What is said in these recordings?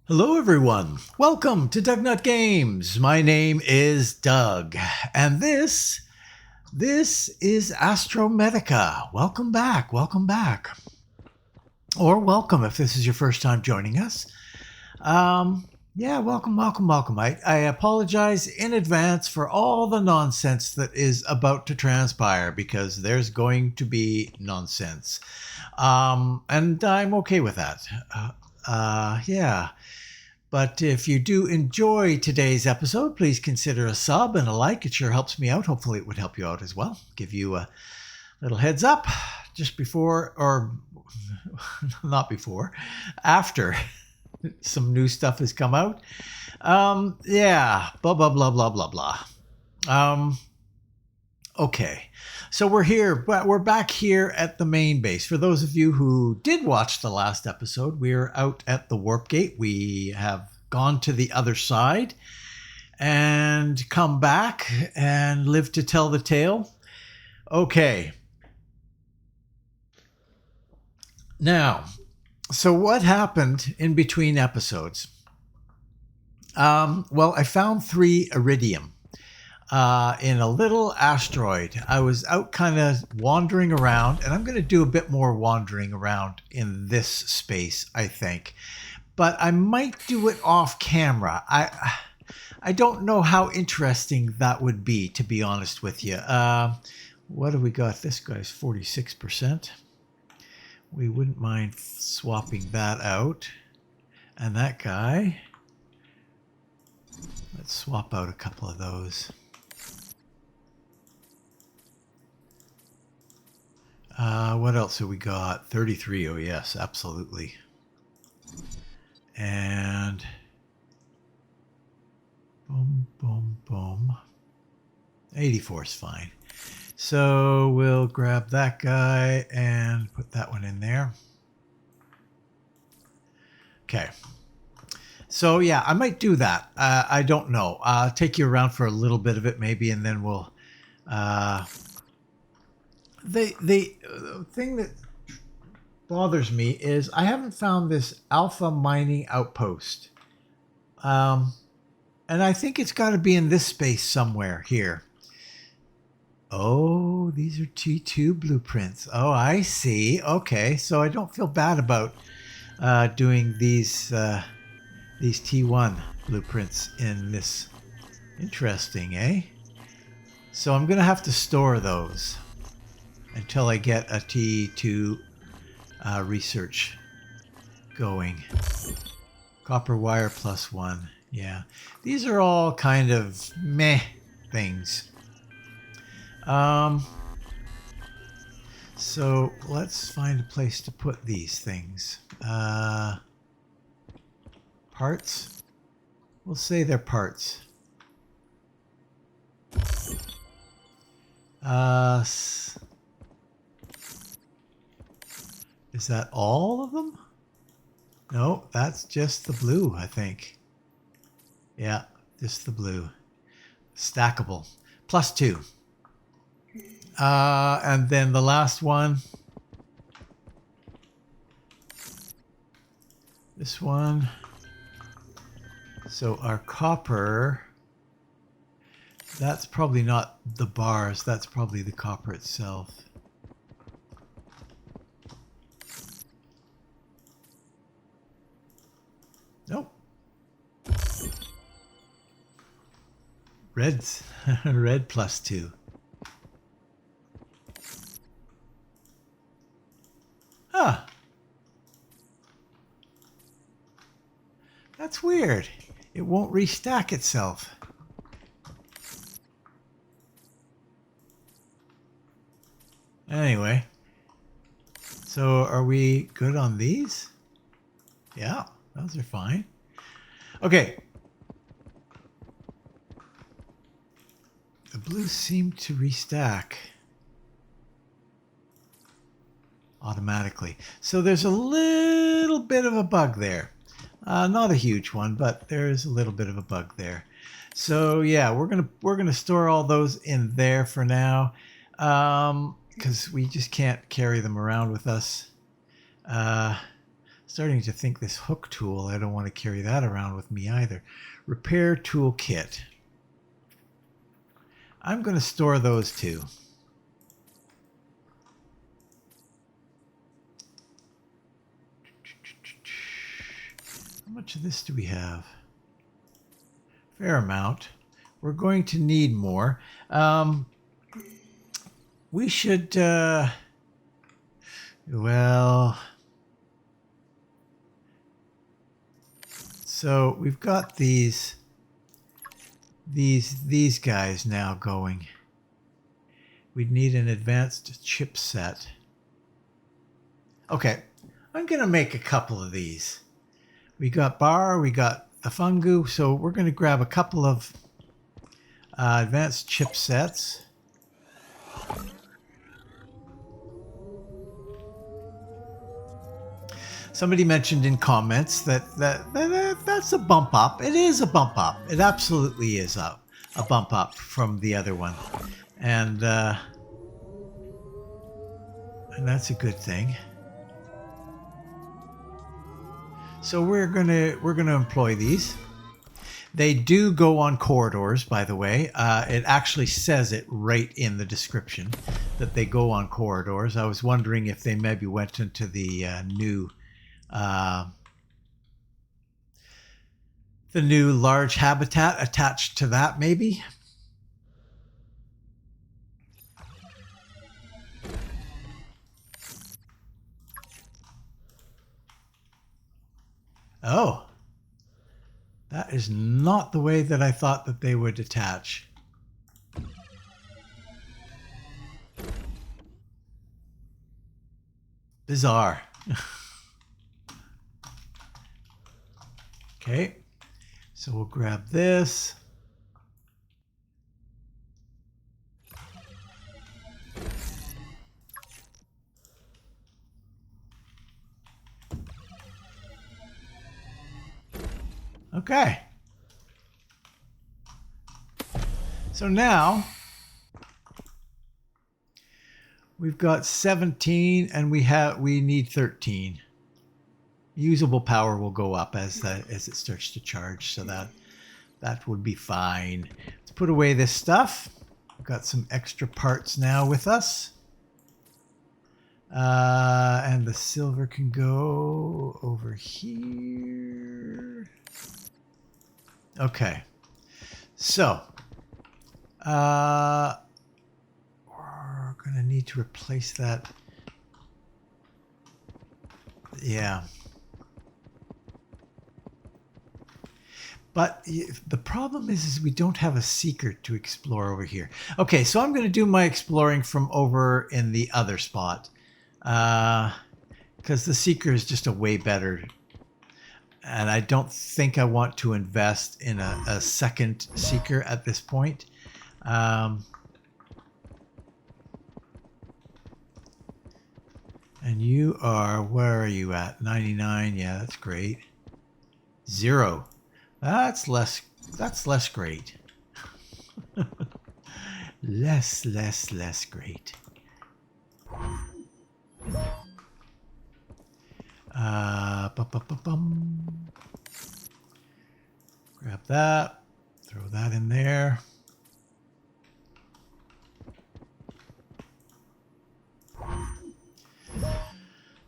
Hello everyone, welcome to DougNutGames. My name is Doug, and this is Astrometica. Welcome back, or welcome if this is your first time joining us. Yeah, welcome. I apologize in advance for all the nonsense that is about to transpire because there's going to be nonsense, and I'm okay with that. Yeah. But if you do enjoy today's episode, please consider a sub and a like. It sure helps me out. Hopefully it would help you out as well. Give you a little heads up just before, or not before, after some new stuff has come out. Yeah, blah, blah, blah, blah, blah, blah. Okay, so we're here, but we're back here at the main base. For those of you who did watch the last episode, we're out at the warp gate. We have gone to the other side and come back and live to tell the tale. Okay. Now, so what happened in between episodes? Well, I found 3 Iridium. In a little asteroid. I was out kind of wandering around, and I'm going to do a bit more wandering around in this space, I think. But I might do it off camera. I don't know how interesting that would be, to be honest with you. What do we got? This guy's 46%. We wouldn't mind swapping that out. And that guy, let's swap out a couple of those. What else have we got? 33. Oh, yes, absolutely. And boom, boom, boom. 84 is fine. So we'll grab that guy and put that one in there. Okay. So, yeah, I might do that. I don't know. I'll take you around for a little bit of it maybe, and then we'll... The thing that bothers me is I haven't found this alpha mining outpost. And I think it's got to be in this space somewhere here. Oh, these are T2 blueprints. Oh, I see. Okay, so I don't feel bad about doing these T1 blueprints in this. Interesting, eh? So I'm going to have to store those until I get a T2 research going. Copper wire +1. Yeah. These are all kind of meh things. So let's find a place to put these things. Parts? We'll say they're parts. Is that all of them? No, that's just the blue, I think. Yeah, just the blue. Stackable. +2. And then the last one. This one. So our copper, that's probably not the bars. That's probably the copper itself. Nope. Red's red +2. Huh. That's weird. It won't restack itself. Anyway. So are we good on these? Yeah, those are fine. Okay. The blues seem to restack automatically. So there's a little bit of a bug there. Not a huge one, but there's a little bit of a bug there. So yeah, we're gonna store all those in there for now, because we just can't carry them around with us. Starting to think this hook tool, I don't want to carry that around with me either. Repair tool kit. I'm going to store those two. How much of this do we have? Fair amount. We're going to need more. We should, well, so we've got these guys now going. We'd need an advanced chipset. Okay, I'm going to make a couple of these. We got bar, we got a fungu, so we're going to grab a couple of advanced chipsets. Somebody mentioned in comments that's a bump up. It is a bump up. It absolutely is a bump up from the other one, and that's a good thing. So we're gonna employ these. They do go on corridors, by the way. It actually says it right in the description that they go on corridors. I was wondering if they maybe went into the new large habitat attached to that, maybe. Oh, that is not the way that I thought that they would attach. Bizarre. Okay, so we'll grab this. Okay. So now we've got 17 and we need 13. Usable power will go up as it starts to charge, so that would be fine. Let's put away this stuff. We've got some extra parts now with us. And the silver can go over here. Okay. So, we're going to need to replace that. Yeah. But the problem is we don't have a seeker to explore over here. Okay, so I'm going to do my exploring from over in the other spot. Because the seeker is just a way better. And I don't think I want to invest in a second seeker at this point. And you are, where are you at? 99, yeah, that's great. 0. That's less great. less great. Grab that, throw that in there.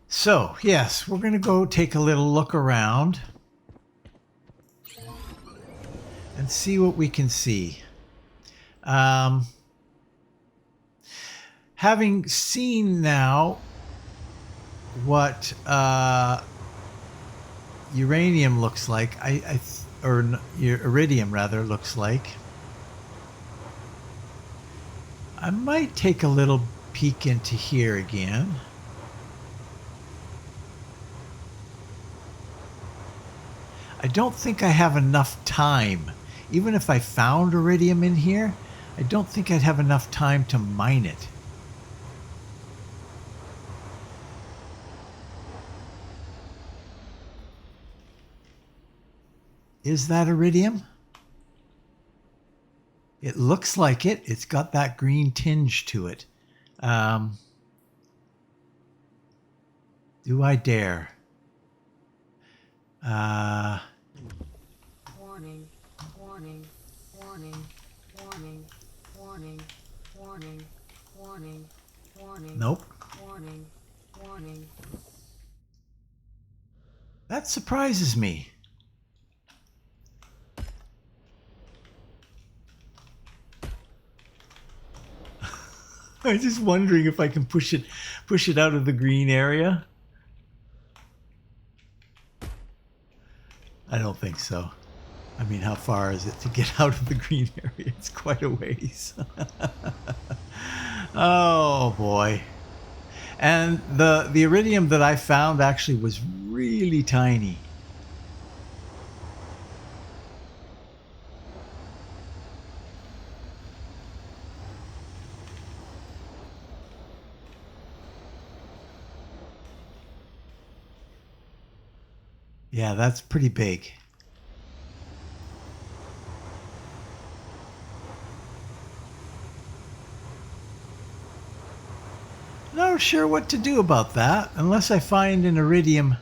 So, yes, we're going to go take a little look around and see what we can see. Having seen now what uranium looks like, or iridium rather looks like, I might take a little peek into here again. I don't think I have enough time. Even if I found iridium in here, I don't think I'd have enough time to mine it. Is that iridium? It looks like it. It's got that green tinge to it. Do I dare? Warning, warning, warning, warning, warning, warning, warning, warning. Nope. Warning, warning. That surprises me. I'm just wondering if I can push it out of the green area. I don't think so. I mean, how far is it to get out of the green area? It's quite a ways. Oh boy. And the iridium that I found actually was really tiny. Yeah, that's pretty big. Not sure what to do about that unless I find an iridium.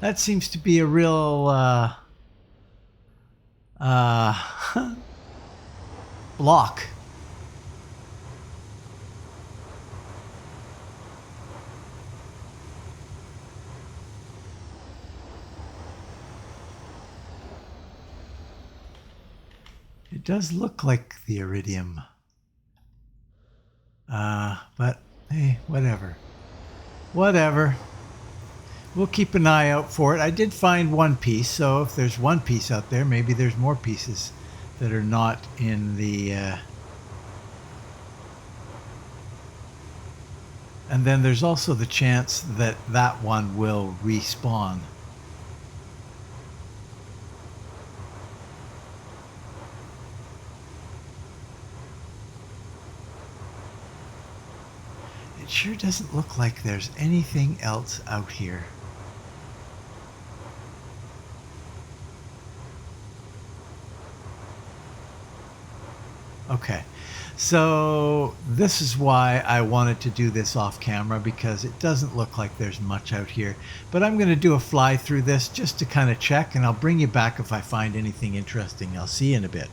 That seems to be a real block. It does look like the iridium. But hey, whatever. Whatever. We'll keep an eye out for it. I did find one piece, so if there's one piece out there, maybe there's more pieces that are not in the... And then there's also the chance that that one will respawn. It sure doesn't look like there's anything else out here. Okay, so this is why I wanted to do this off camera, because it doesn't look like there's much out here. But I'm going to do a fly through this just to kind of check, and I'll bring you back if I find anything interesting. I'll see you in a bit.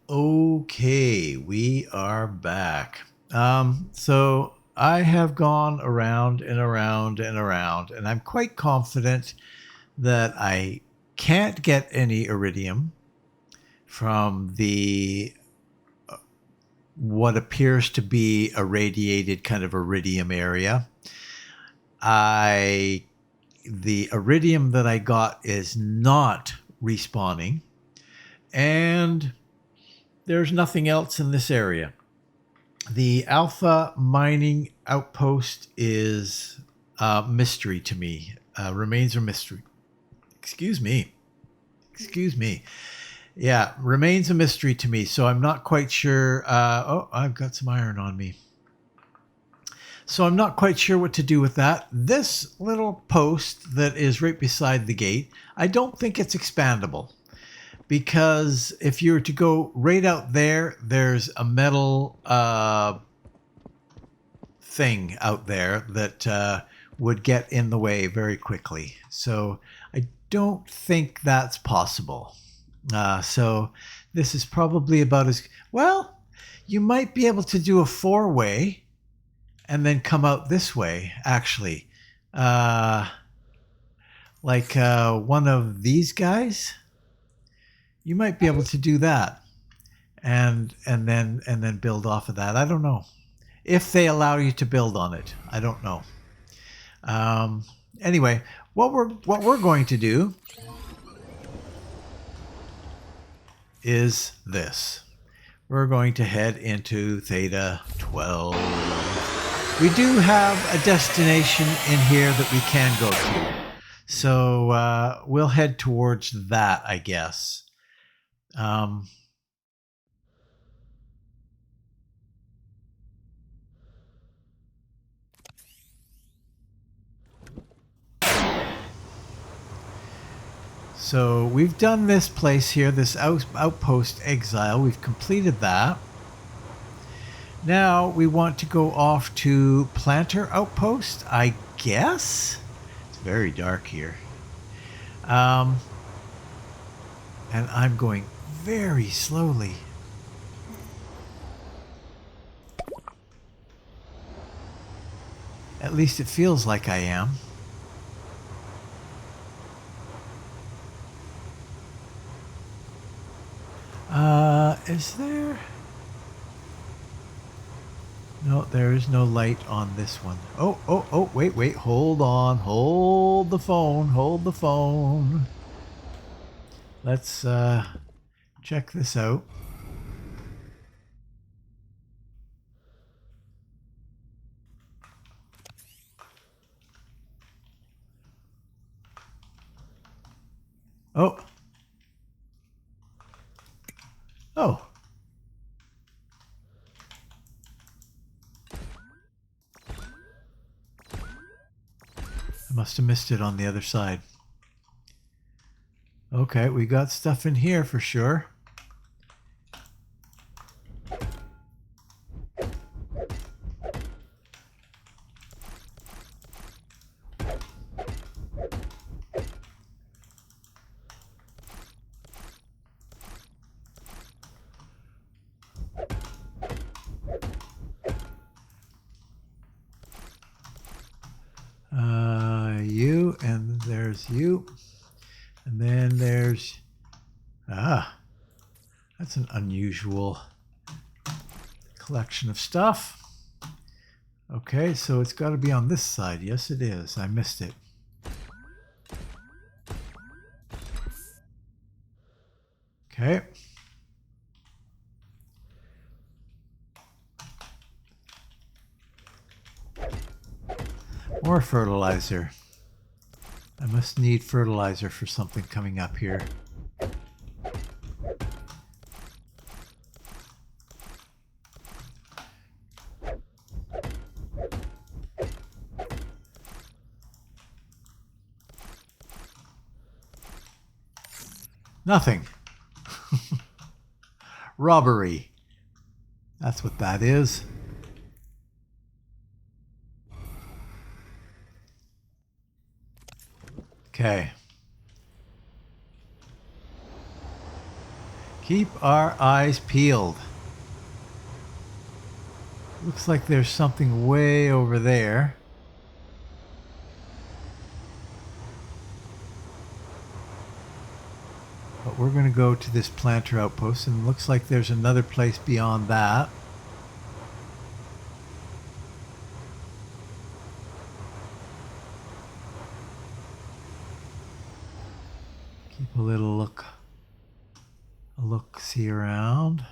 Okay, we are back. So I have gone around and around and around, and I'm quite confident that I can't get any iridium from the what appears to be a radiated kind of iridium area. The iridium that I got is not respawning, and there's nothing else in this area. The Alpha mining outpost is a mystery to me. Remains a mystery. Excuse me. Yeah, remains a mystery to me. So I'm not quite sure. Oh, I've got some iron on me. So I'm not quite sure what to do with that. This little post that is right beside the gate, I don't think it's expandable. Because if you were to go right out there, there's a metal thing out there that would get in the way very quickly. So I don't think that's possible. So this is probably about as well. You might be able to do a 4-way and then come out this way, actually. Like one of these guys. You might be able to do that and then build off of that. I don't know if they allow you to build on it. I don't know. Anyway, what we're going to do is this. We're going to head into Theta 12. We do have a destination in here that we can go to. So we'll head towards that, I guess. So we've done this place here, this outpost exile. We've completed that. Now we want to go off to Planter Outpost, I guess. It's very dark here. And I'm going very slowly. At least it feels like I am. Is there? No, there is no light on this one. Oh, wait, hold on. Hold the phone. Let's check this out. Oh. Oh. I must have missed it on the other side. Okay, we got stuff in here for sure. You, and there's you. And then there's... that's an unusual collection of stuff. Okay, so it's got to be on this side. Yes, it is. I missed it. Okay. More fertilizer. I must need fertilizer for something coming up here. Nothing. Robbery. That's what that is. Okay. Keep our eyes peeled. Looks like there's something way over there. But we're going to go to this planter outpost, and it looks like there's another place beyond that. Keep a little look-see around.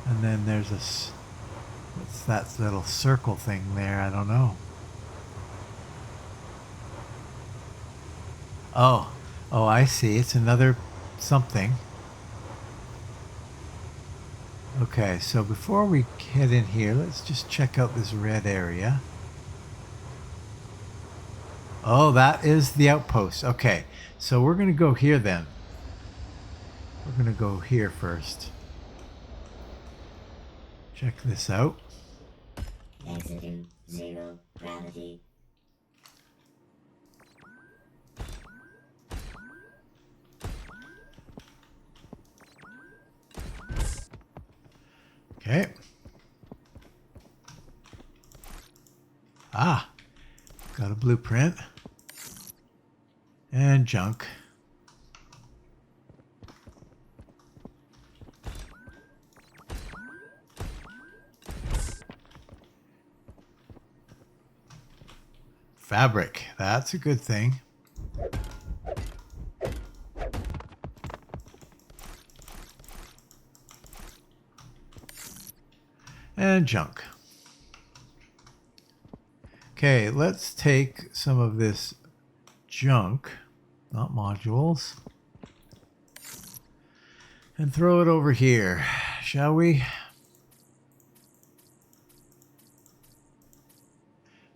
And then there's what's that little circle thing there? I don't know. Oh, I see. It's another something. Okay, so before we head in here, let's just check out this red area. Oh, that is the outpost. Okay, so we're going to go here then. We're going to go here first. Check this out. Exiting zero gravity. Okay. Got a blueprint. And junk. Fabric. That's a good thing. And junk. Okay, let's take some of this junk, not modules, and throw it over here, shall we?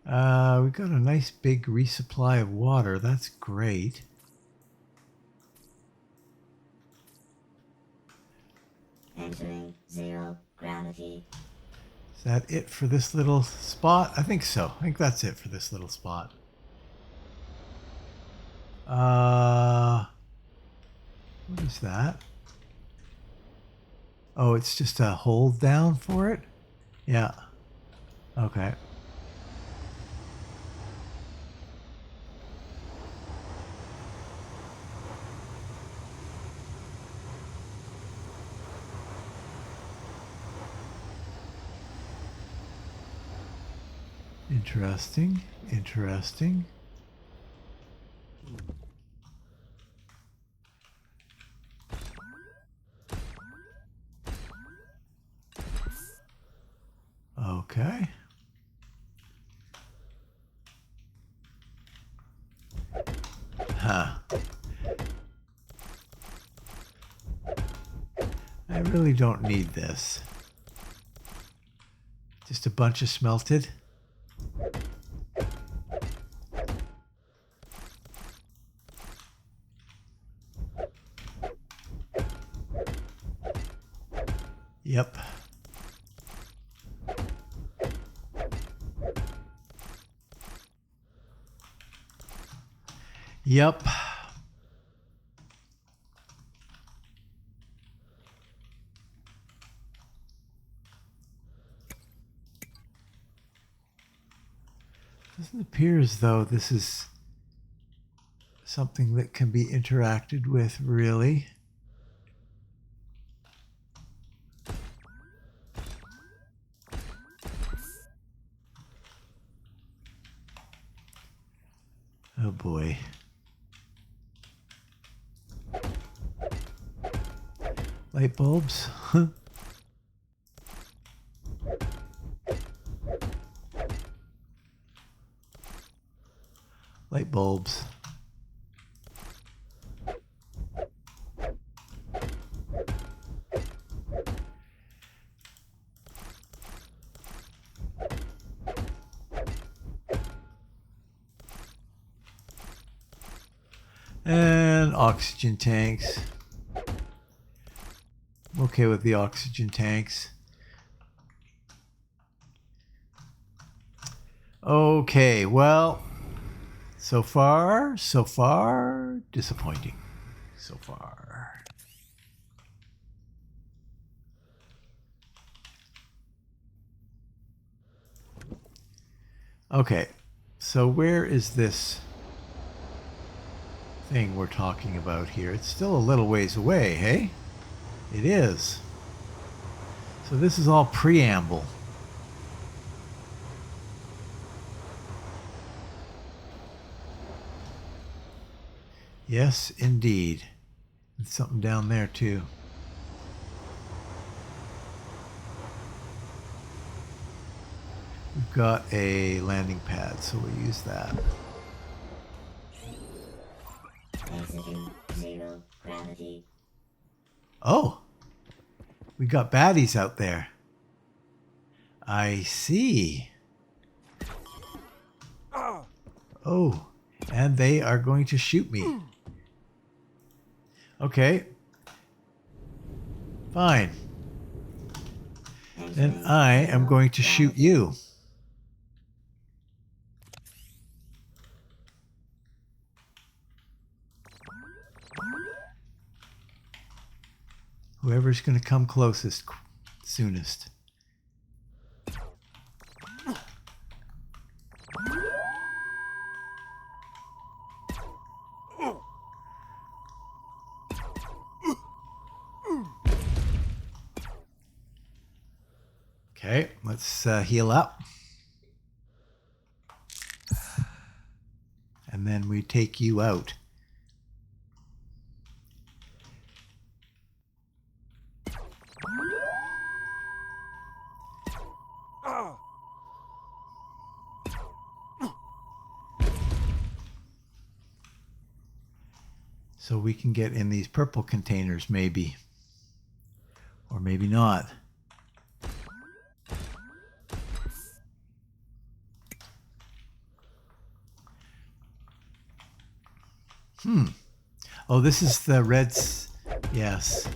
We got a nice big resupply of water. That's great. Entering zero gravity. Is that it for this little spot? I think so. I think that's it for this little spot. What is that? Oh, it's just a hold down for it? Yeah. Okay. Interesting. Interesting. Okay. Huh. I really don't need this. Just a bunch of smelted. Yep. Yep. Doesn't appear as though this is something that can be interacted with, really. Oh boy. Light bulbs. Light bulbs. And oxygen tanks. I'm okay with the oxygen tanks. Okay, well, so far, disappointing. So far. Okay, so where is this thing we're talking about here? It's still a little ways away, hey? It is. So this is all preamble. Yes, indeed. There's something down there, too. We've got a landing pad, so we'll use that. Exiting zero gravity. Oh! We got baddies out there. I see. Oh, and they are going to shoot me. Okay. Fine. Then I am going to shoot you. Whoever's going to come closest, soonest. Okay, let's heal up. And then we take you out. So we can get in these purple containers, maybe. Or maybe not. Oh, this is the reds. Yes.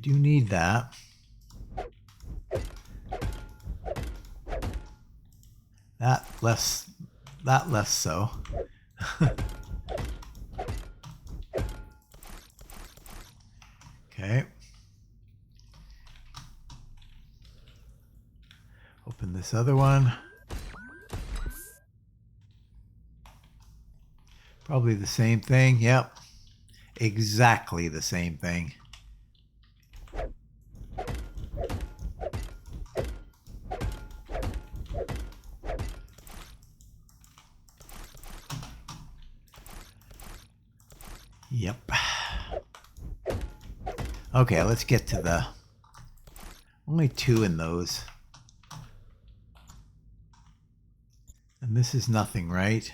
do need that. That less so. Okay. Open this other one. Probably the same thing. Yep. Exactly the same thing. Yep. Okay, let's get to the... Only 2 in those. And this is nothing, right?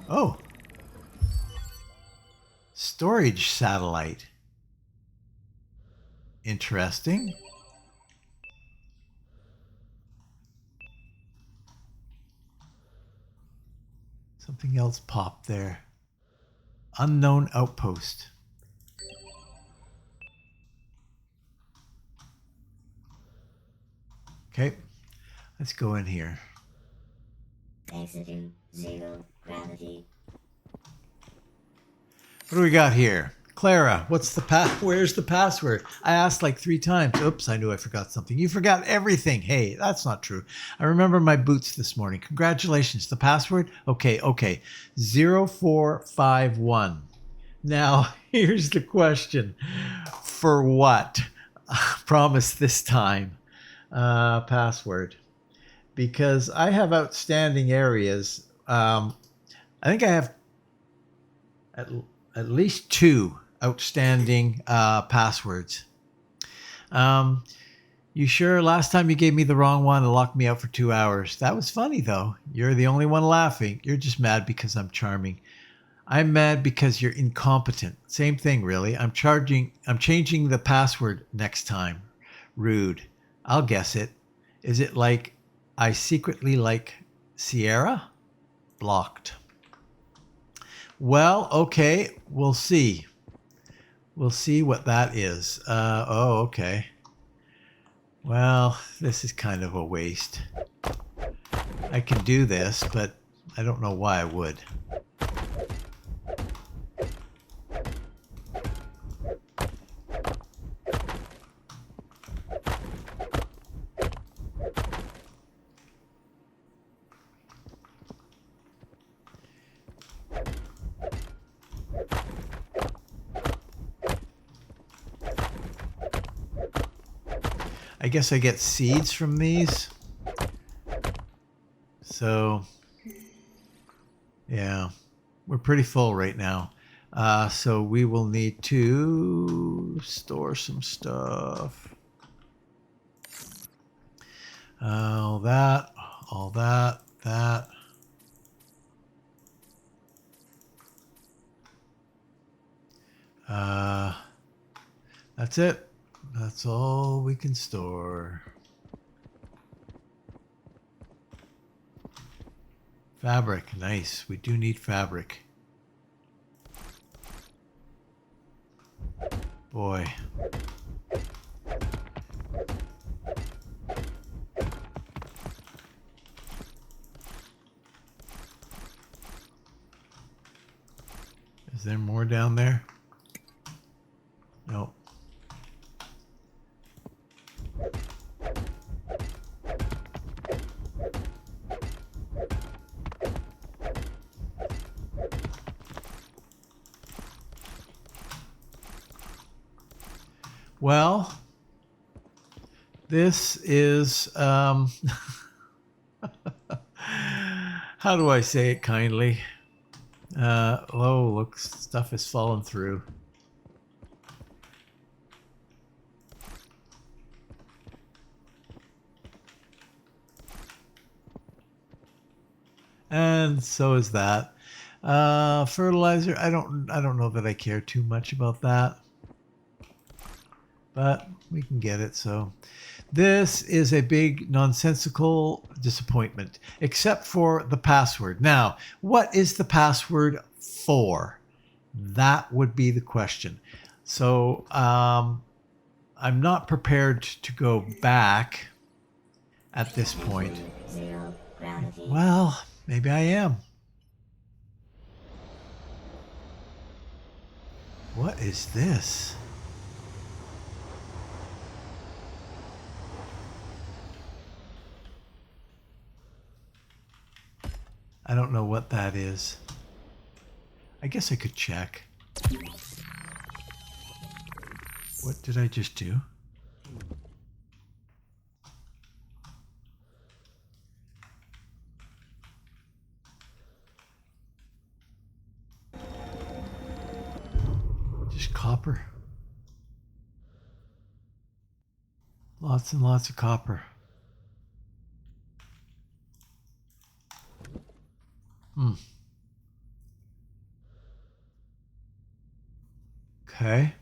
Oh. Storage satellite. Interesting. Something else popped there. Unknown outpost. Okay, let's go in here. Exiting 0 gravity. What do we got here? Clara, what's the where's the password? I asked like 3 times. Oops, I knew I forgot something. You forgot everything. Hey, that's not true. I remember my boots this morning. Congratulations. The password? Okay. 0451. Now, here's the question. For what? Promise this time. Password. Because I have outstanding areas. I think I have at least 2 outstanding passwords. You sure? Last time you gave me the wrong one and locked me out for 2 hours. That was funny, though. You're the only one laughing. You're just mad because I'm charming. I'm mad because you're incompetent. Same thing, really. I'm changing the password next time. Rude. I'll guess it. Is it like I secretly like Sierra? Blocked. Well, okay. We'll see. We'll see what that is. Oh, okay. Well, this is kind of a waste. I can do this, but I don't know why I would. I guess I get seeds from these. So, yeah, we're pretty full right now. So we will need to store some stuff. All that. That's it. That's all we can store. Fabric, nice. We do need fabric. Boy. Is there more down there? Nope. Well, this is, how do I say it kindly? Oh, look, stuff has fallen through. And so is that. Fertilizer, I don't know that I care too much about that. But we can get it. So this is a big nonsensical disappointment, except for the password. Now, what is the password for? That would be the question. So I'm not prepared to go back at this point. Zero gravity. Well, maybe I am. What is this? I don't know what that is. I guess I could check. What did I just do? Just copper. Lots and lots of copper. Okay.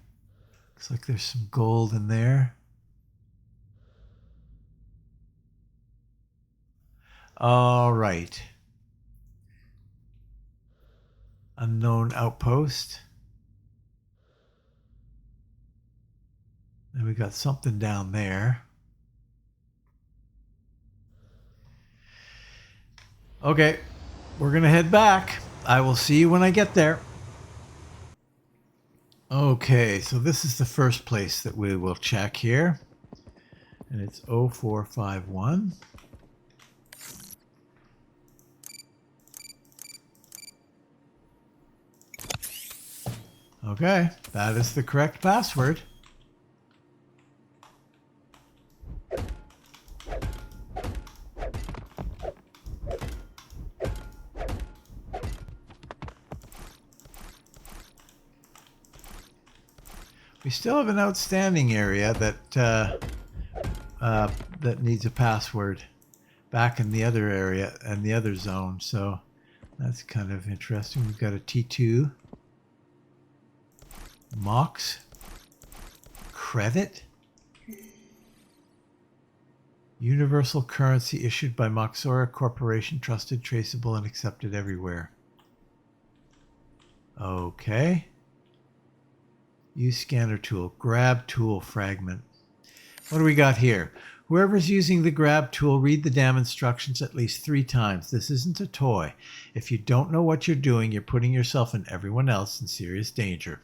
Looks like there's some gold in there. All right. Unknown outpost. And we got something down there. Okay, we're going to head back. I will see you when I get there. Okay, so this is the first place that we will check here. And it's 0451. Okay, that is the correct password. We still have an outstanding area that needs a password back in the other area and the other zone. So that's kind of interesting. We've got a T2. Mox. Credit. Universal currency issued by Moxora Corporation, trusted, traceable, and accepted everywhere. Okay. Use scanner tool. Grab tool fragment. What do we got here? Whoever's using the grab tool, read the damn instructions at least 3 times. This isn't a toy. If you don't know what you're doing, you're putting yourself and everyone else in serious danger,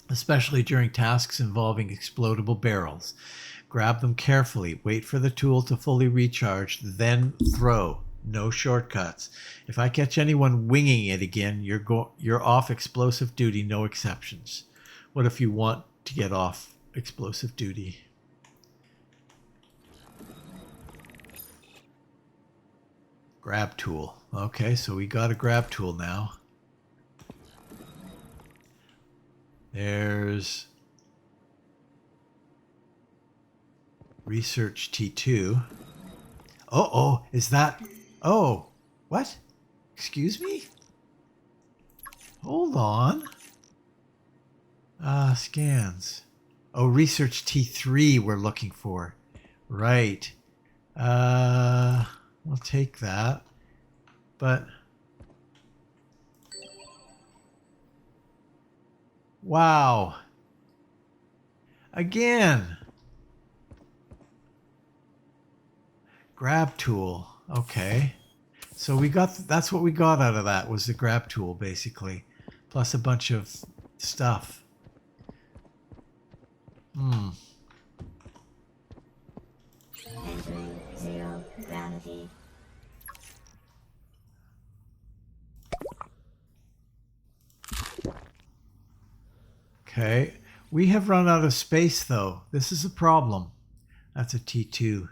especially during tasks involving explodable barrels. Grab them carefully. Wait for the tool to fully recharge, then throw. No shortcuts. If I catch anyone winging it again, you're off explosive duty, no exceptions. What if you want to get off explosive duty? Grab tool. Okay, so we got a grab tool now. There's research T2. Oh, is that... Oh, what? Excuse me? Hold on. Scans. Oh, research T3 we're looking for. Right. We'll take that. But... Wow. Again. Grab tool. Okay. So we got, that's what we got out of that, was the grab tool, basically. Plus a bunch of stuff. Entering zero gravity. Okay. We have run out of space, though. This is a problem. That's a T2.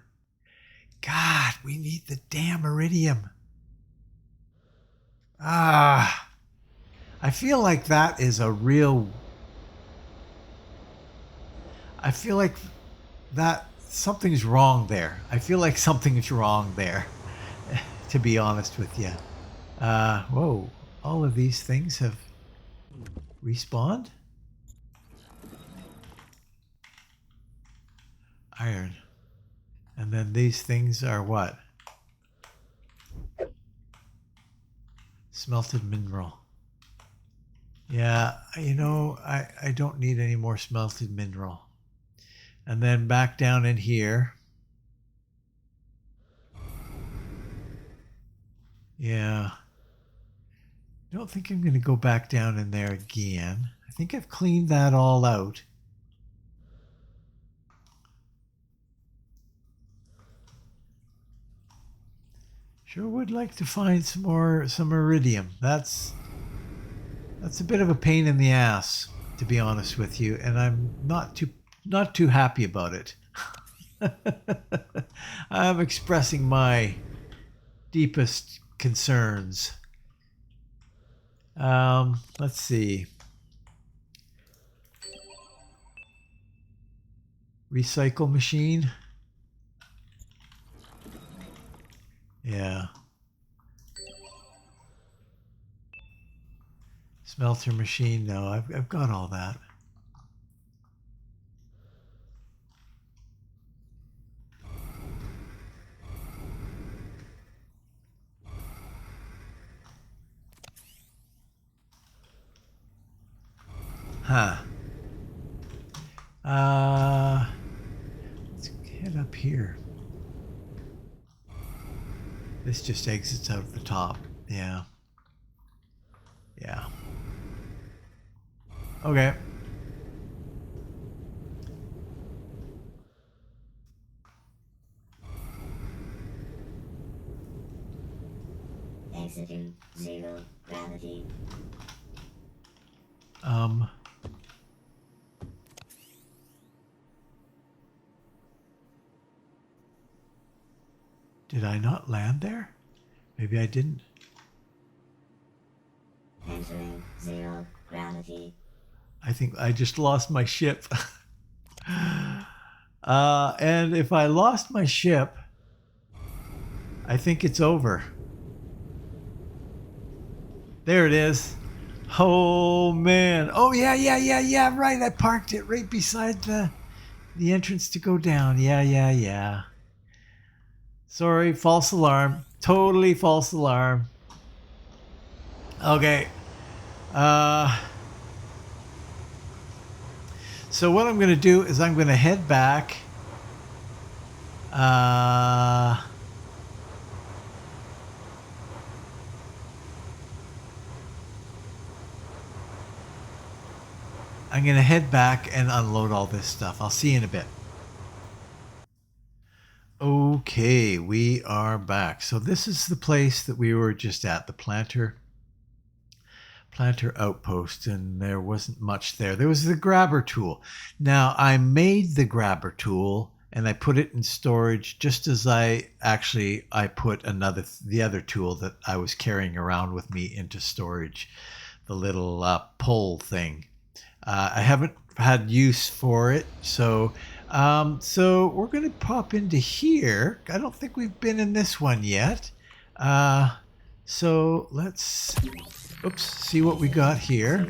God, we need the damn Iridium. I feel like that is a real... I feel like that something's wrong there. I feel like something's wrong there, to be honest with you. Whoa. All of these things have respawned? Iron. And then these things are what? Smelted mineral. Yeah, I don't need any more smelted mineral. And then back down in here. Yeah. I don't think I'm going to go back down in there again. I think I've cleaned that all out. Sure would like to find some iridium. That's a bit of a pain in the ass, to be honest with you, and I'm not too happy about it. I'm expressing my deepest concerns. Let's see. Recycle machine. Yeah. Smelter machine. No, I've got all that. Huh. Let's head up here. This just exits out the top. Yeah. Yeah. Okay. Exiting zero gravity. Did I not land there? Maybe I didn't. Entering zero gravity. I think I just lost my ship. And if I lost my ship, I think it's over. There it is. Oh man. Oh yeah. Right. I parked it right beside the entrance to go down. Yeah. Sorry, false alarm. Totally false alarm. Okay. So what I'm going to do is I'm going to head back. I'm going to head back and unload all this stuff. I'll see you in a bit. Okay, we are back. So this is the place that we were just at, the planter outpost, and there wasn't much there. There was the grabber tool. Now I made the grabber tool and I put it in storage just as I put the other tool that I was carrying around with me into storage, the little pole thing. I haven't had use for it, so we're going to pop into here. I don't think we've been in this one yet. So let's see what we got here.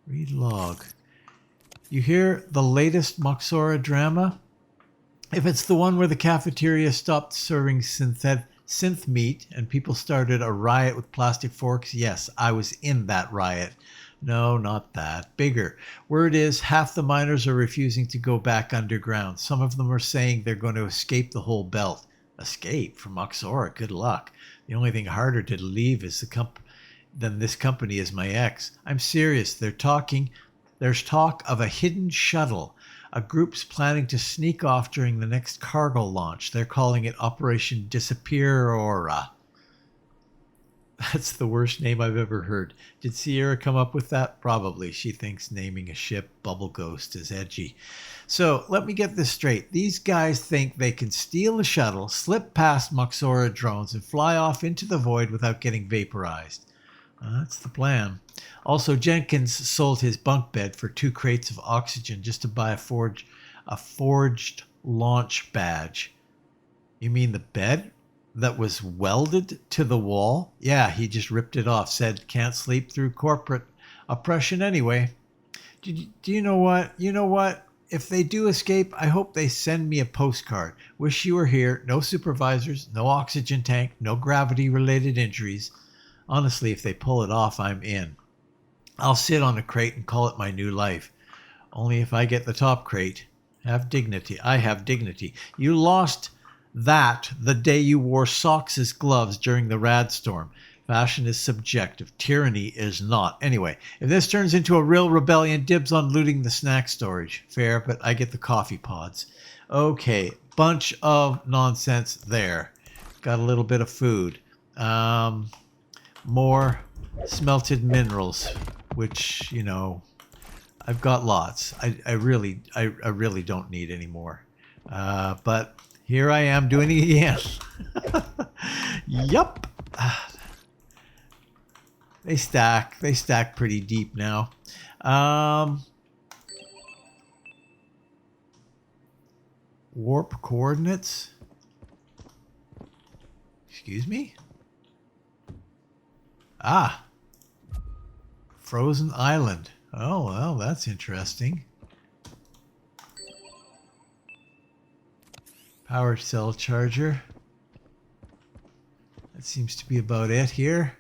Read log. You hear the latest Moxora drama? If it's the one where the cafeteria stopped serving synth meat and people started a riot with plastic forks, yes, I was in that riot. No, not that. Bigger. Word is half the miners are refusing to go back underground. Some of them are saying they're going to escape the whole belt. Escape from Moxora? Good luck. The only thing harder to leave than this company is my ex. I'm serious. There's talk of a hidden shuttle. A group's planning to sneak off during the next cargo launch. They're calling it Operation Disappear-Aura. That's the worst name I've ever heard. Did Sierra come up with that? Probably. She thinks naming a ship Bubble Ghost is edgy. So let me get this straight. These guys think they can steal a shuttle, slip past Moxora drones, and fly off into the void without getting vaporized. That's the plan. Also, Jenkins sold his bunk bed for 2 crates of oxygen just to buy a forged launch badge. You mean the bed that was welded to the wall? Yeah, he just ripped it off. Said can't sleep through corporate oppression anyway. Do you know what? You know what? If they do escape, I hope they send me a postcard. Wish you were here. No supervisors, no oxygen tank, no gravity-related injuries. Honestly, if they pull it off, I'm in. I'll sit on a crate and call it my new life. Only if I get the top crate. Have dignity. I have dignity. You lost that the day you wore socks as gloves during the rad storm. Fashion is subjective. Tyranny is not. Anyway, if this turns into a real rebellion, dibs on looting the snack storage. Fair, but I get the coffee pods. Okay, bunch of nonsense there. Got a little bit of food. More smelted minerals, which, you know, I've got lots. I really don't need any more. But here I am doing it again. Yup. They stack. They stack pretty deep now. Warp coordinates. Excuse me? Ah. Frozen island. Oh, well, that's interesting. Power cell charger. That seems to be about it here.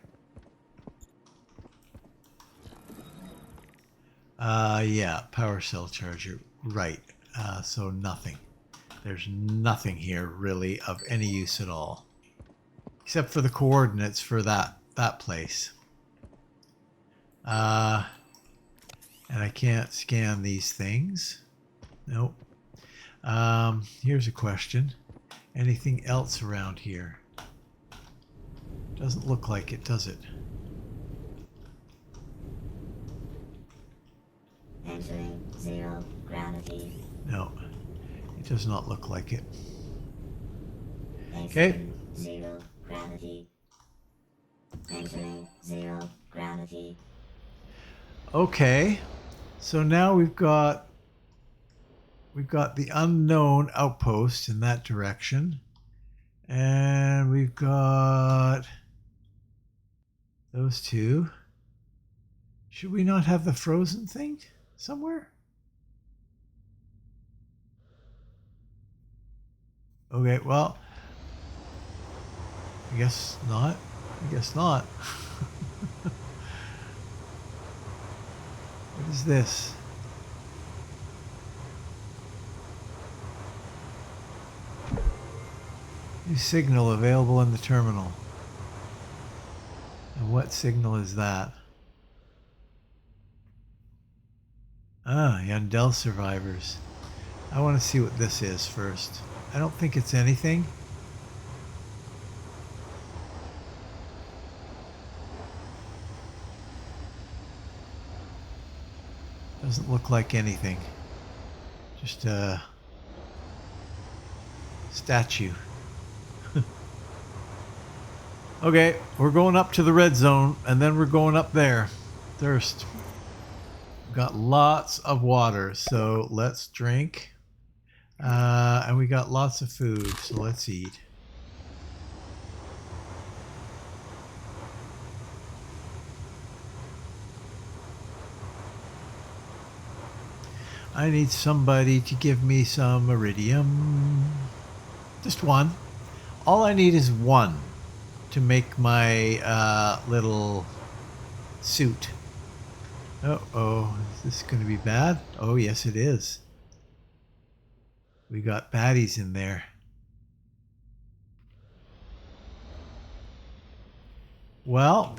Yeah, power cell charger. Right. So nothing. There's nothing here really of any use at all. Except for the coordinates for that place. And I can't scan these things. Nope. Here's a question. Anything else around here? Doesn't look like it, does it? Entering zero gravity. No. It does not look like it. Okay. Entering zero gravity. Entering zero gravity. Okay. So now we've got the unknown outpost in that direction. And we've got those two. Should we not have the frozen thing somewhere? Okay, well, I guess not. I guess not. What is this? New signal available in the terminal. And what signal is that? Ah, Yandel survivors. I want to see what this is first. I don't think it's anything. Doesn't look like anything. Just a statue. Okay, we're going up to the red zone, and then we're going up there. Thirst. We've got lots of water, so let's drink. And we got lots of food, so let's eat. I need somebody to give me some Iridium. Just one. All I need is one to make my little suit. Uh-oh, is this going to be bad? Oh, yes, it is. We got baddies in there. Well,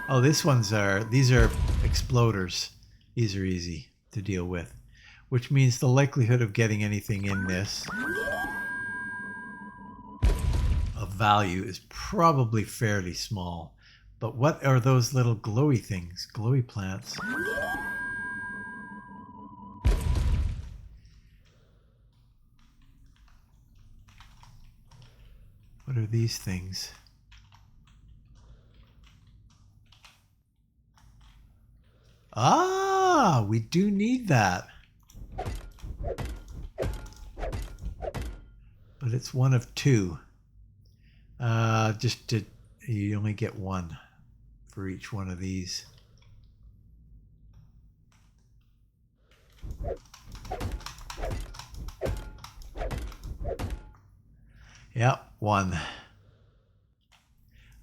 oh, these are exploders. These are easy to deal with, which means the likelihood of getting anything in this of value is probably fairly small. But what are those little glowy things? Glowy plants. What are these things? Ah, we do need that. but it's one of two. You only get one for each one of these. Yep, one.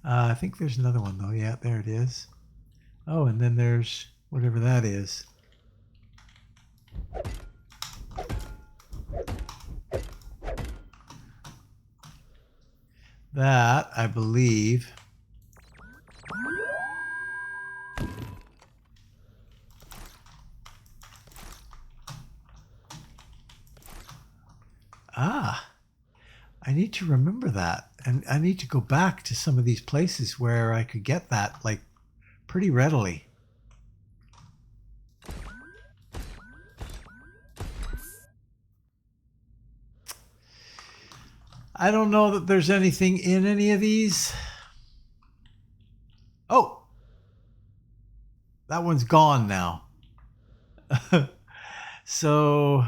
I think there's another one though. Yeah, there it is. Oh, and then there's whatever that is. That, I believe, I need to remember that. And I need to go back to some of these places where I could get that, like, pretty readily. I don't know that there's anything in any of these. Oh! That one's gone now. So...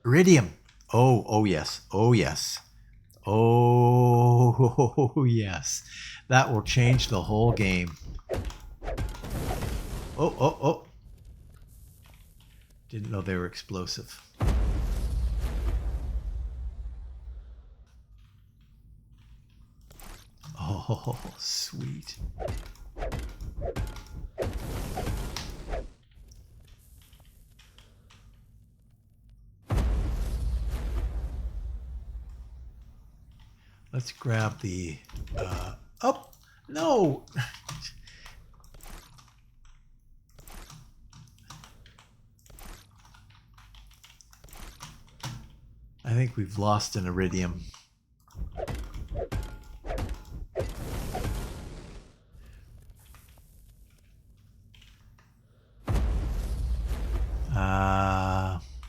Iridium. Oh yes. Oh yes. Oh yes. That will change the whole game. Oh. Didn't know they were explosive. Oh, sweet. Let's grab the... oh, no! I think we've lost an Iridium.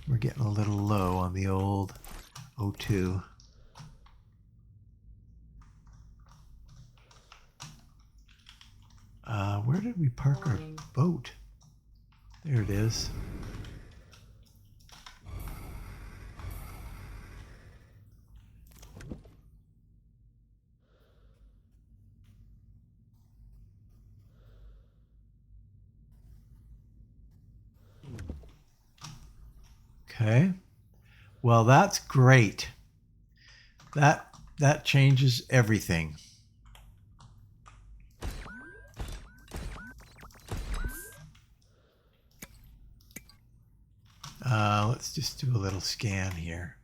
We're getting a little low on the old O2. Where did we park our boat? There it is. Okay. Well, that's great. That changes everything. Let's just do a little scan here.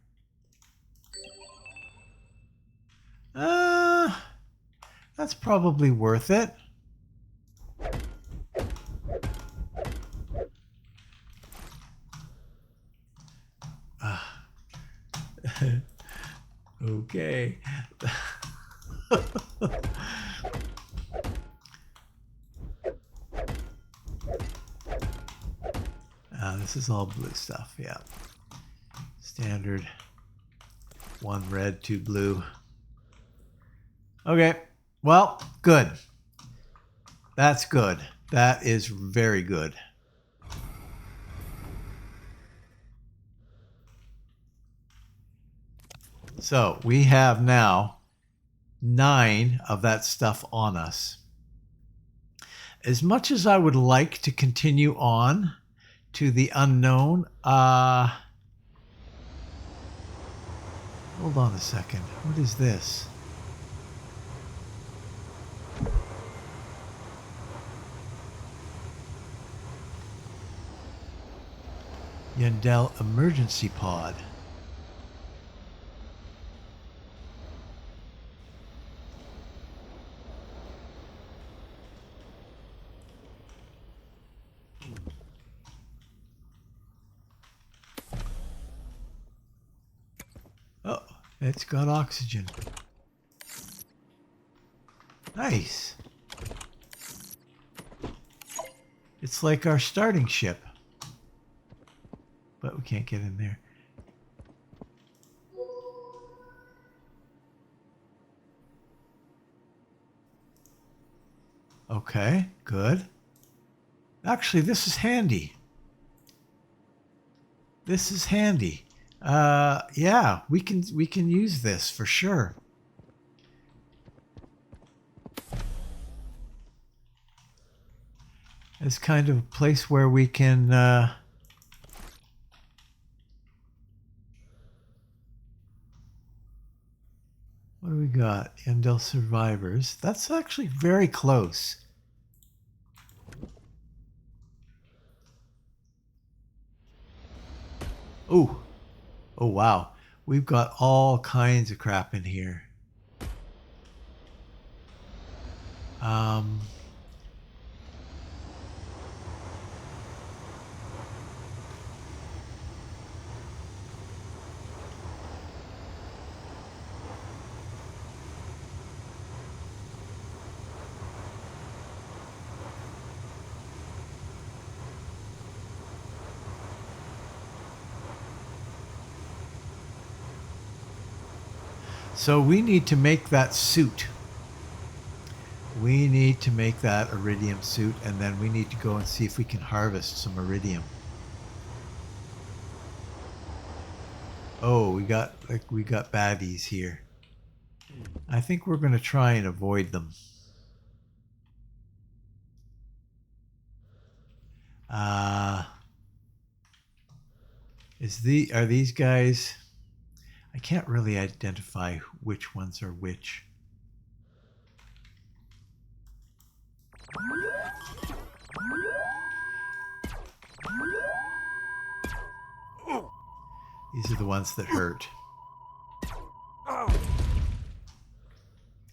That's probably worth it. Okay. This is all blue stuff, yeah. Standard. One red, two blue. Okay, well, good. That's good. That is very good. So we have now 9 of that stuff on us. As much as I would like to continue on to the unknown, hold on a second. What is this? Yandel emergency pod. Oh, it's got oxygen. Nice. It's like our starting ship. But we can't get in there. Okay, good. Actually, this is handy. This is handy. Yeah, we can use this for sure. It's kind of a place where we can what do we got? Endel survivors. That's actually very close. Oh, oh wow. We've got all kinds of crap in here. So we need to make that suit. We need to make that iridium suit, and then we need to go and see if we can harvest some iridium. Oh, we got baddies here. I think we're going to try and avoid them. Are these guys? I can't really identify which ones are which. These are the ones that hurt.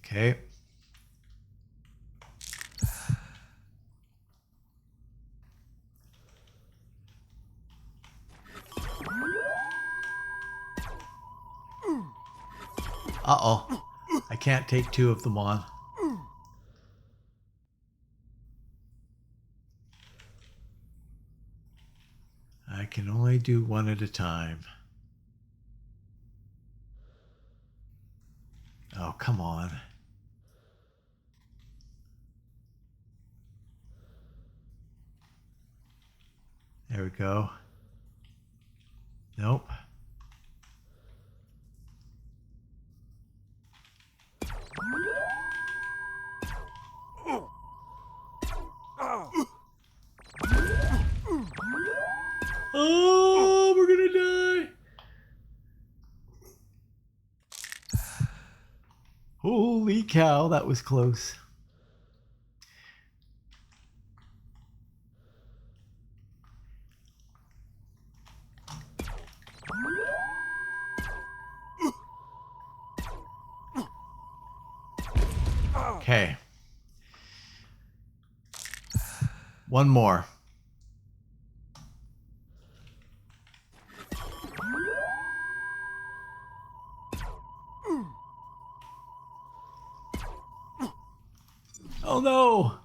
Okay. Uh-oh. I can't take two of them on. I can only do one at a time. Oh, come on. There we go. Nope. Oh, we're gonna die. Holy cow, that was close. Okay. One more. Oh no!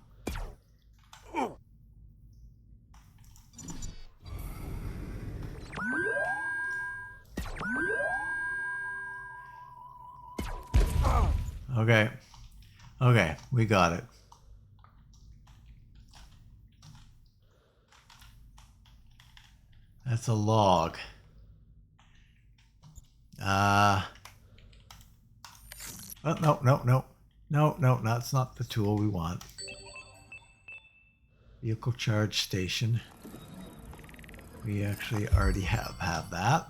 Okay. Okay, we got it. That's a log. Oh, no, that's not the tool we want. Vehicle charge station. We actually already have that.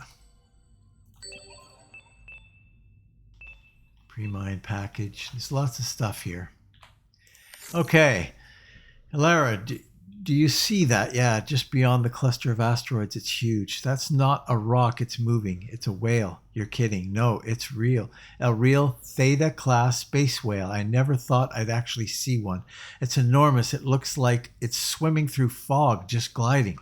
Pre-mine package. There's lots of stuff here. Okay. Lara, do you see that? Yeah, just beyond the cluster of asteroids, it's huge. That's not a rock, it's moving. It's a whale. You're kidding. No, it's real. A real Theta class space whale. I never thought I'd actually see one. It's enormous. It looks like it's swimming through fog, just gliding.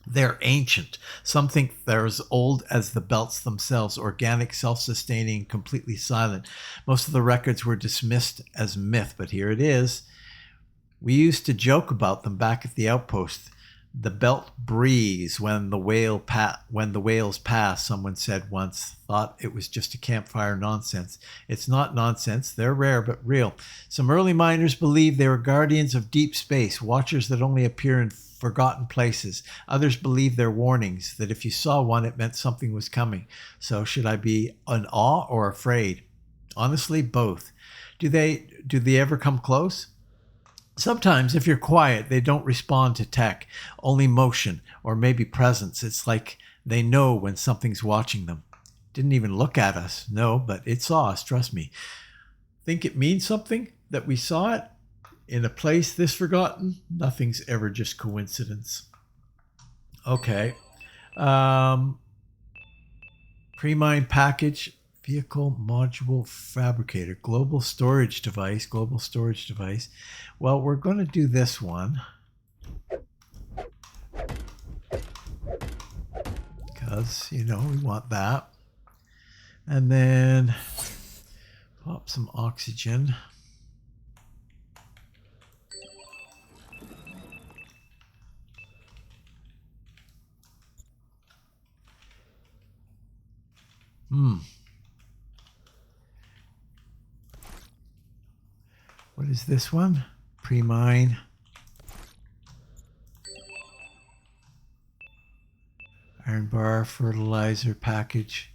They're ancient. Some think they're as old as the belts themselves, organic, self-sustaining, completely silent. Most of the records were dismissed as myth, but here it is. We used to joke about them back at the outpost. The belt breeze when the whales pass, someone said once. Thought it was just a campfire nonsense. It's not nonsense. They're rare but real. Some early miners believed they were guardians of deep space, watchers that only appear in forgotten places. Others believed they're warnings, that if you saw one, it meant something was coming. So should I be in awe or afraid? Honestly, both. Do they ever come close? Sometimes, if you're quiet, they don't respond to tech, only motion or maybe presence. It's like they know when something's watching them. Didn't even look at us, no, but it saw us, trust me. Think it means something that we saw it in a place this forgotten? Nothing's ever just coincidence. Okay. Pre-mine package. Vehicle module fabricator, global storage device. Well, we're going to do this one because, we want that. And then pop some oxygen. What is this one? Pre-mine. Iron bar, fertilizer package.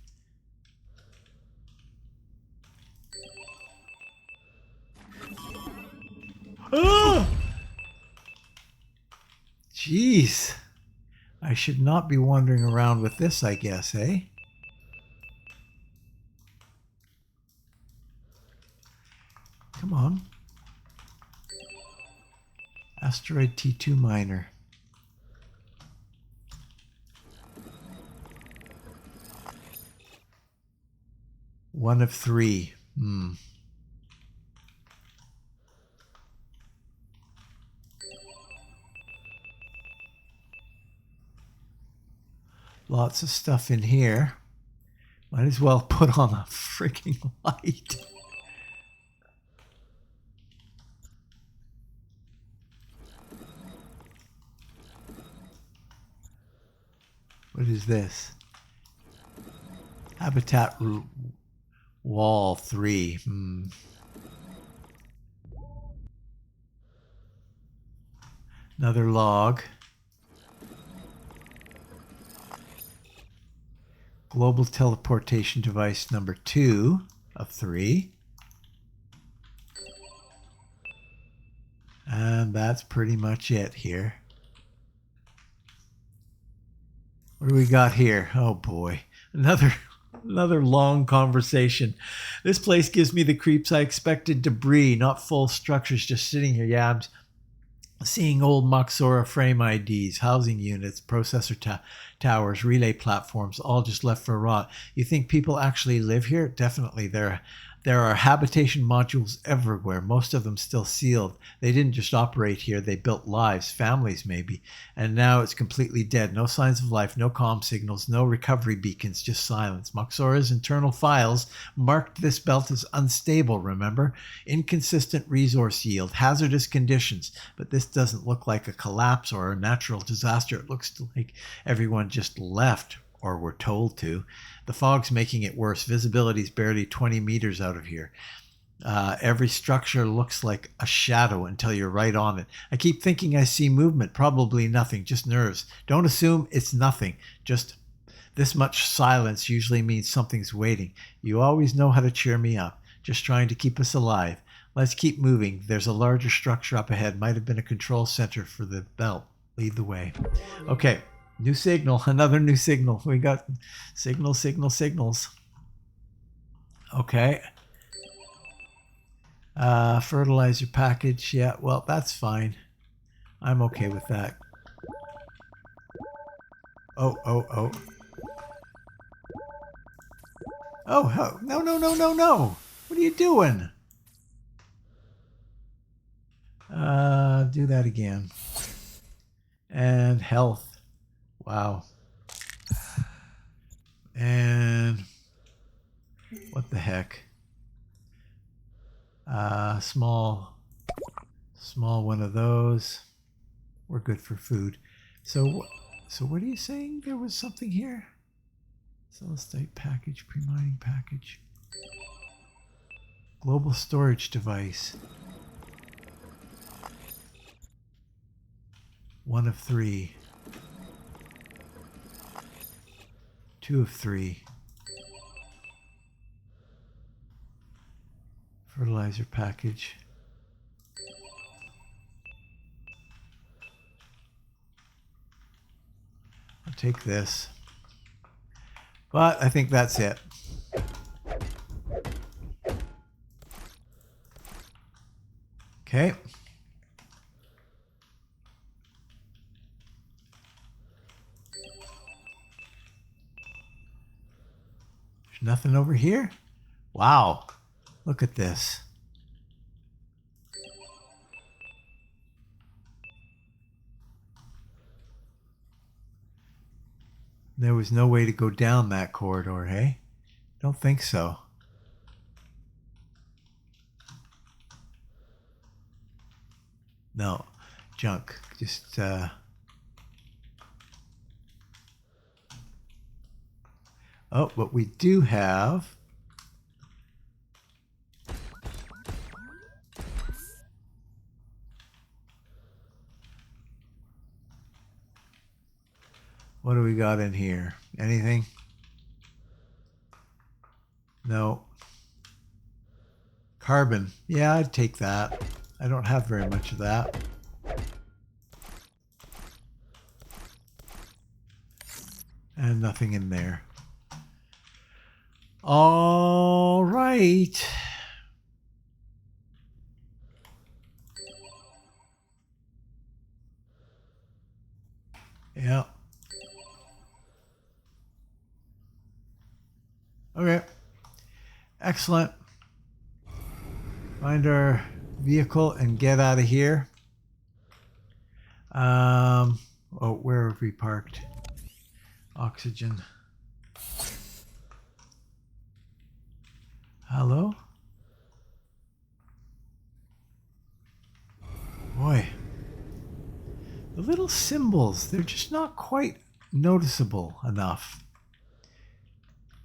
Oh! Jeez. I should not be wandering around with this, I guess, eh? Come on. Asteroid T2 miner. One of three. Lots of stuff in here. Might as well put on a freaking light. What is this? Habitat wall 3. Another log. Global teleportation device number 2 of 3. And that's pretty much it here. What do we got here? Oh boy, another long conversation. This place gives me the creeps. I expected debris, not full structures just sitting here. Yeah, I'm seeing old Moxora frame IDs, housing units, processor towers, relay platforms, all just left for rot. You think people actually live here? Definitely. There are habitation modules everywhere, most of them still sealed. They didn't just operate here, they built lives, families maybe. And now it's completely dead. No signs of life, no comm signals, no recovery beacons, just silence. Moxora's internal files marked this belt as unstable, remember? Inconsistent resource yield, hazardous conditions. But this doesn't look like a collapse or a natural disaster. It looks like everyone just left, or were told to. The fog's making it worse. Visibility's barely 20 meters out of here. Every structure looks like a shadow until you're right on it. I keep thinking I see movement. Probably nothing, just nerves. Don't assume it's nothing. Just this much silence usually means something's waiting. You always know how to cheer me up. Just trying to keep us alive. Let's keep moving. There's a larger structure up ahead. Might have been a control center for the belt. Lead the way. Okay. New signal, another new signal. We got signals. Okay. Fertilizer package. Yeah, well, that's fine. I'm okay with that. Oh. Oh, no. What are you doing? Do that again. And health. Wow. And what the heck? Small one of those. We're good for food. So what are you saying? There was something here? Celestite package, pre-mining package. Global storage device. 1 of 3. 2 of 3. Fertilizer package. I'll take this. But I think that's it. Okay. There's nothing over here? Wow. Look at this. There was no way to go down that corridor, hey? Don't think so. No. Junk. Just, Oh, but we do have... What do we got in here? Anything? No. Carbon. Yeah, I'd take that. I don't have very much of that. And nothing in there. All right. Yeah. Okay. Excellent. Find our vehicle and get out of here. Oh, where have we parked? Oxygen. Hello? Boy. The little symbols, they're just not quite noticeable enough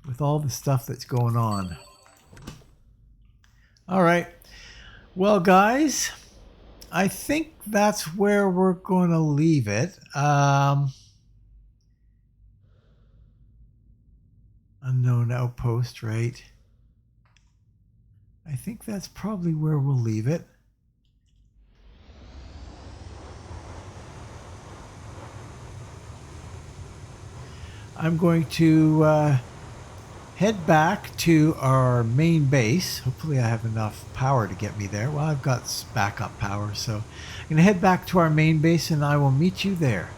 with all the stuff that's going on. All right. Well, guys, I think that's where we're going to leave it. Unknown outpost, right? I think that's probably where we'll leave it. I'm going to head back to our main base. Hopefully I have enough power to get me there. Well, I've got backup power, so I'm going to head back to our main base and I will meet you there.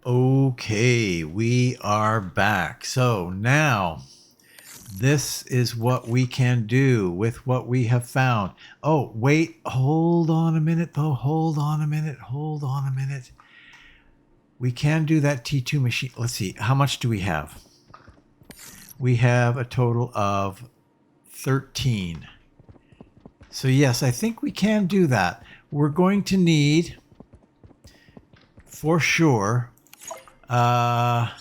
Okay, we are back. So now this is what we can do with what we have found. Oh, wait, hold on a minute though. Hold on a minute. We can do that T2 machine. Let's see, how much do we have? We have a total of 13. So yes, I think we can do that. We're going to need, for sure, not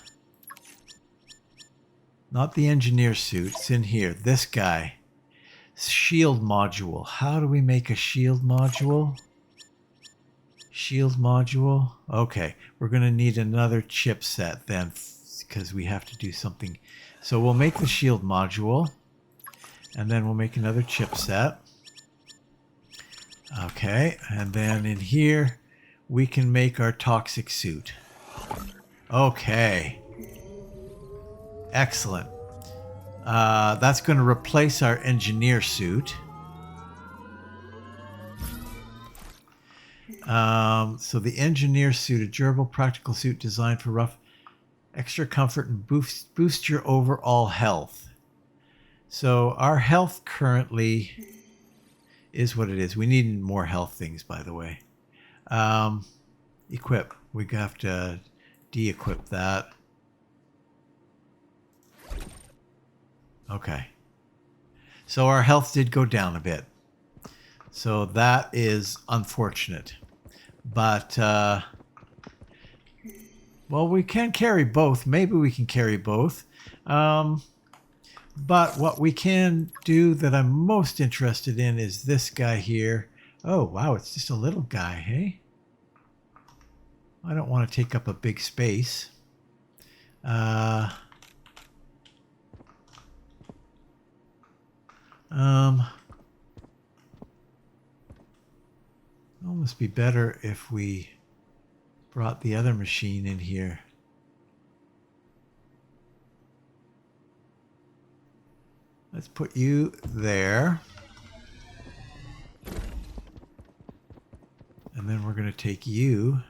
the engineer suit. It's in here. This guy. Shield module. How do we make a shield module? Shield module. Okay, we're going to need another chipset then because we have to do something. So we'll make the shield module and then we'll make another chipset. Okay, and then in here we can make our toxic suit. Okay. Excellent. That's going to replace our engineer suit. So the engineer suit, a durable, practical suit designed for rough, extra comfort and boost your overall health. So our health currently is what it is. We need more health things, by the way. Equip. We have to de-equip that. Okay. So our health did go down a bit. So that is unfortunate. But, well, we can carry both. Maybe we can carry both. But what we can do that I'm most interested in is this guy here. Oh, wow, it's just a little guy, hey? I don't want to take up a big space. Almost be better if we brought the other machine in here. Let's put you there. And then we're going to take you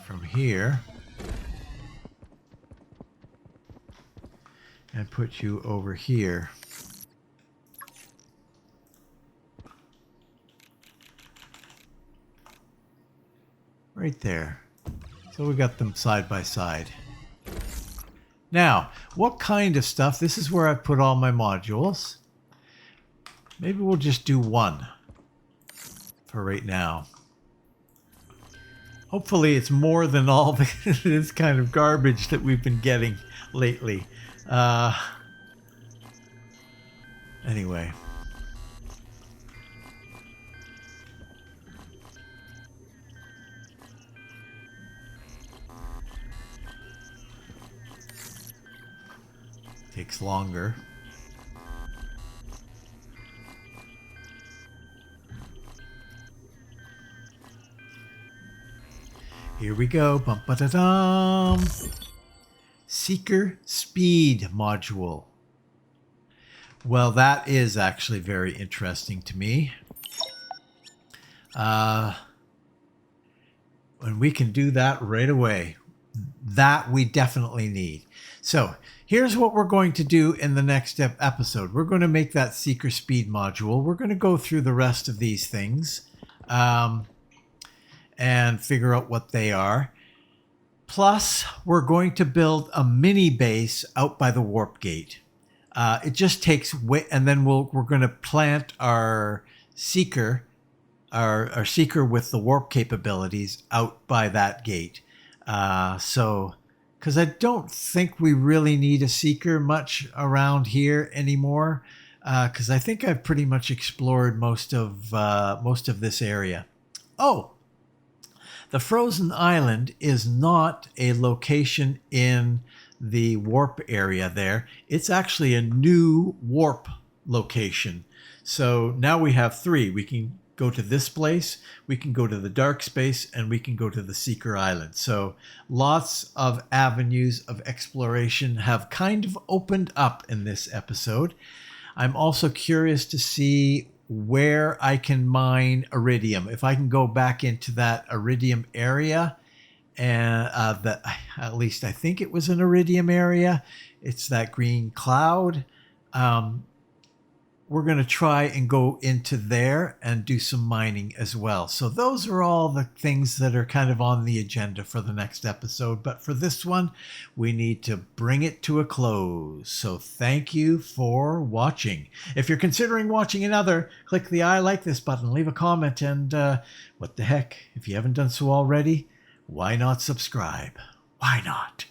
from here and put you over here. Right there. So we got them side by side. Now, what kind of stuff? This is where I put all my modules. Maybe we'll just do one for right now. Hopefully it's more than all this kind of garbage that we've been getting lately. Anyway. Takes longer. Here we go. Bum ba da dum. Seeker speed module. Well, that is actually very interesting to me. And we can do that right away. That we definitely need. So here's what we're going to do in the next episode. We're going to make that seeker speed module. We're going to go through the rest of these things and figure out what they are. Plus, we're going to build a mini base out by the warp gate. It just takes and then we're going to plant our seeker, our seeker with the warp capabilities out by that gate. Because I don't think we really need a seeker much around here anymore. Because I think I've pretty much explored most of this area. Oh, the frozen island is not a location in the warp area there. It's actually a new warp location. So now we have three. We can go to this place, we can go to the dark space, and we can go to the Seeker Island. So lots of avenues of exploration have kind of opened up in this episode. I'm also curious to see where I can mine Iridium. If I can go back into that Iridium area, and at least I think it was an Iridium area. It's that green cloud. We're going to try and go into there and do some mining as well. So those are all the things that are kind of on the agenda for the next episode. But for this one, we need to bring it to a close. So thank you for watching. If you're considering watching another, click the I like this button, leave a comment, and what the heck, if you haven't done so already, why not subscribe? Why not?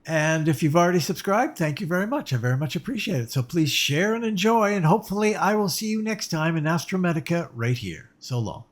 And if you've already subscribed, thank you very much. I very much appreciate it. So please share and enjoy, and hopefully I will see you next time in Astrometica right here. So long.